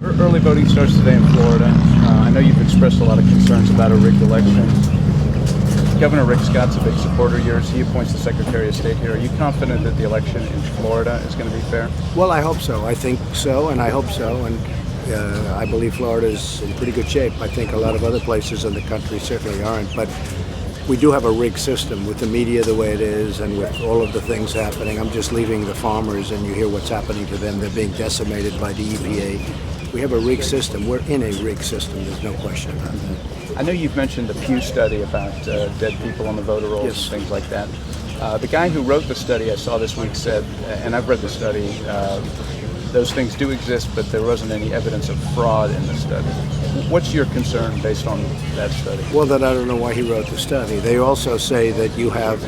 Early voting starts today in Florida. I know you've expressed a lot of concerns about a rigged election. Governor Rick Scott's a big supporter of yours. He appoints the Secretary of State here. Are you confident that the election in Florida is going to be fair? Well, I hope so. I think so, and I hope so. And I believe Florida is in pretty good shape. I think a lot of other places in the country certainly aren't. But we do have a rigged system with the media the way it is and with all of the things happening. I'm just leaving the farmers, and you hear what's happening to them. They're being decimated by the EPA. We have a rigged system. We're in a rigged system. There's no question about that. I know you've mentioned the Pew study about dead people on the voter rolls Yes. and things like that. The guy who wrote the study I saw this week said, and I've read the study, those things do exist, but there wasn't any evidence of fraud in the study. What's your concern based on that study? Well, then I don't know why he wrote the study. They also say that you have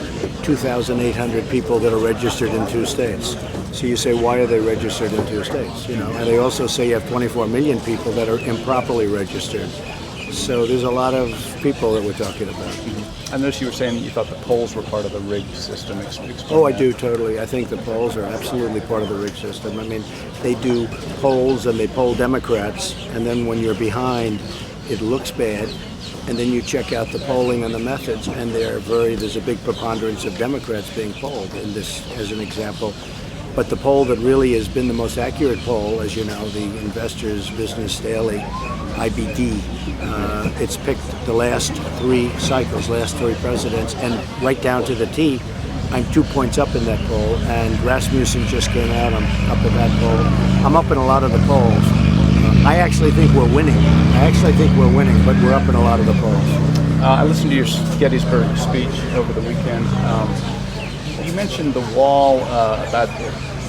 2,800 people that are registered in 2 states. So you say, why are they registered in 2 states? And they also say you have 24 million people that are improperly registered. So there's a lot of people that we're talking about. I noticed you were saying that you thought the polls were part of the rigged system. Oh, I do, totally. I think the polls are absolutely part of the rigged system. I mean, they do polls and they poll Democrats, and then when you're behind, it looks bad. And then you check out the polling and the methods, and there's a big preponderance of Democrats being polled in this, as an example. But the poll that really has been the most accurate poll, as you know, the Investors Business Daily, IBD, it's picked the last 3 cycles, last 3 presidents, and right down to the T. I'm 2 points up in that poll, and Rasmussen just came out. I'm up in that poll. I'm up in a lot of the polls. I actually think we're winning. But we're up in a lot of the polls. I listened to your Gettysburg speech over the weekend. You mentioned the wall about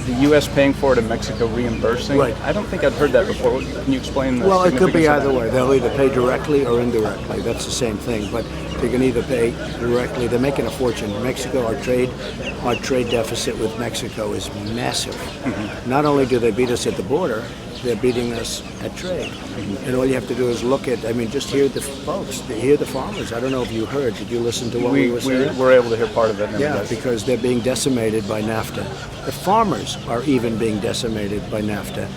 the U.S. paying for it and Mexico reimbursing. Right. I don't think I've heard that before. Can you explain the Well, it could be significance of either that? way. They'll either pay directly or indirectly. That's the same thing. But they can either pay directly. They're making a fortune. Mexico, our trade deficit with Mexico is massive. Mm-hmm. Not only do they beat us at the border, they're beating us at trade. Mm-hmm. And all you have to do is look at, just hear the folks, hear the farmers. I don't know if you heard. Did you listen to what we were saying? We were able to hear part of it. Yeah, because they're being decimated by NAFTA. The farmers are even being decimated by NAFTA.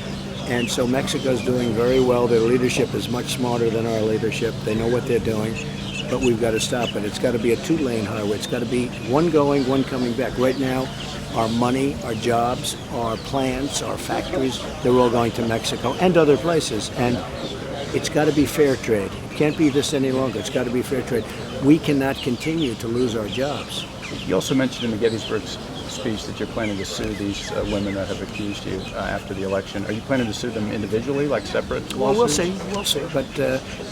And so Mexico's doing very well. Their leadership is much smarter than our leadership. They know what they're doing, but we've got to stop it. It's got to be a 2-lane highway. It's got to be one going, one coming back. Right now, our money, our jobs, our plants, our factories, they're all going to Mexico and other places. And it's got to be fair trade. It can't be this any longer. It's got to be fair trade. We cannot continue to lose our jobs. You also mentioned in the Gettysburg speech that you're planning to sue these women that have accused you after the election. Are you planning to sue them individually, like separate lawsuits? Well, we'll see. But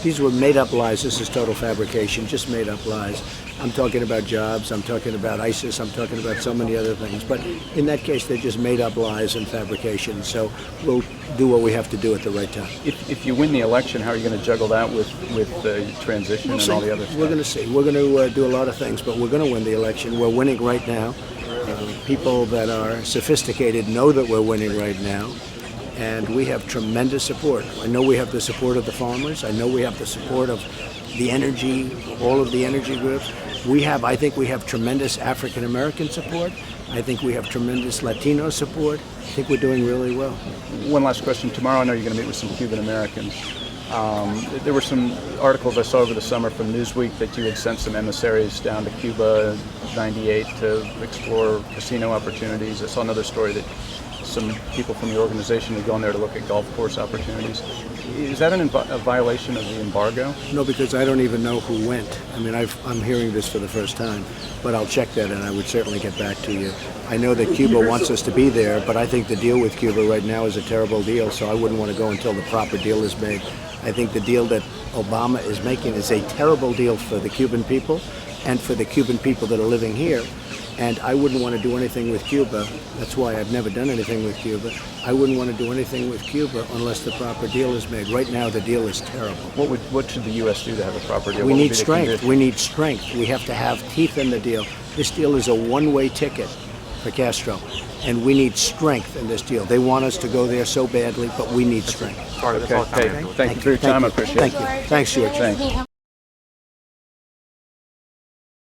these were made-up lies. This is total fabrication, just made-up lies. I'm talking about jobs. I'm talking about ISIS. I'm talking about so many other things. But in that case, they're just made-up lies and fabrication. So we'll do what we have to do at the right time. If you win the election, how are you going to juggle that with the transition and all the other stuff? We're going to see. We're going to do a lot of things, but we're going to win the election. We're winning right now. People that are sophisticated know that we're winning right now, and we have tremendous support. I know we have the support of the farmers. I know we have the support of the energy, all of the energy groups. I think we have tremendous African American support. I think we have tremendous Latino support. I think we're doing really well. One last question. Tomorrow I know you're going to meet with some Cuban Americans. There were some articles I saw over the summer from Newsweek that you had sent some emissaries down to Cuba in '98 to explore casino opportunities. I saw another story that some people from your organization had gone there to look at golf course opportunities. Is that a violation of the embargo? No, because I don't even know who went. I'm hearing this for the first time, but I'll check that and I would certainly get back to you. I know that Cuba wants us to be there, but I think the deal with Cuba right now is a terrible deal, so I wouldn't want to go until the proper deal is made. I think the deal that Obama is making is a terrible deal for the Cuban people and for the Cuban people that are living here. And I wouldn't want to do anything with Cuba. That's why I've never done anything with Cuba. I wouldn't want to do anything with Cuba unless the proper deal is made. Right now, the deal is terrible. What should the U.S. do to have a proper deal? We need strength. We need strength. We have to have teeth in the deal. This deal is a one-way ticket for Castro, and we need strength in this deal. They want us to go there so badly, but we need strength. Okay. Hey, thank you for your time. I appreciate it. Thank you. Thanks, George. Thanks.